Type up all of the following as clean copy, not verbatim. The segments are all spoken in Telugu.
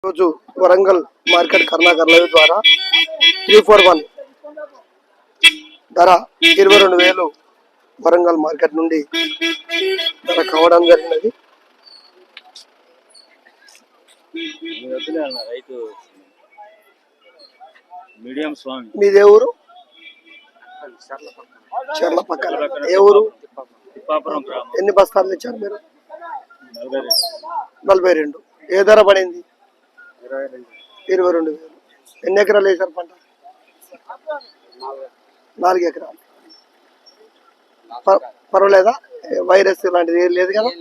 రోజు వరంగల్ మార్కెట్ కర్ణాకర్ లైవ్ ద్వారా 341 ధర 22,000 వరంగల్ మార్కెట్ నుండి ధర కావడం జరిగినది. మీదే ఊరు? చెర్ల పక్కన. ఏ ఊరు? ఎన్ని బస్తాలు తెచ్చారు మీరు? 42. ఏ ధర పడింది? 22,000. ఎన్ని ఎకరాలు వేసారు పంట? 4 ఎకరాలు. పర్వాలేదా? వైరస్ లాంటిది ఏం లేదు కదా?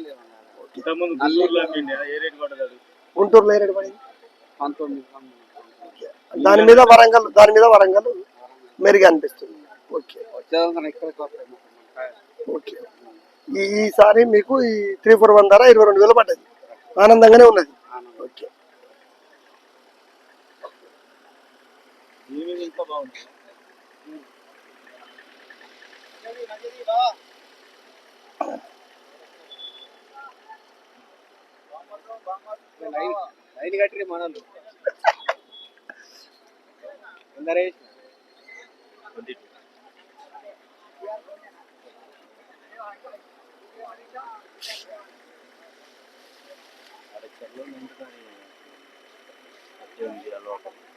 గుంటూరులో ఏ రేటు పడింది? దాని మీద వరంగల్ మెరుగు అనిపిస్తుంది. Okay okay. ఈసారి మీకు ఈ 341 ధర 22,000 పడ్డది. ఆనందంగానే ఉన్నది. ఓకే.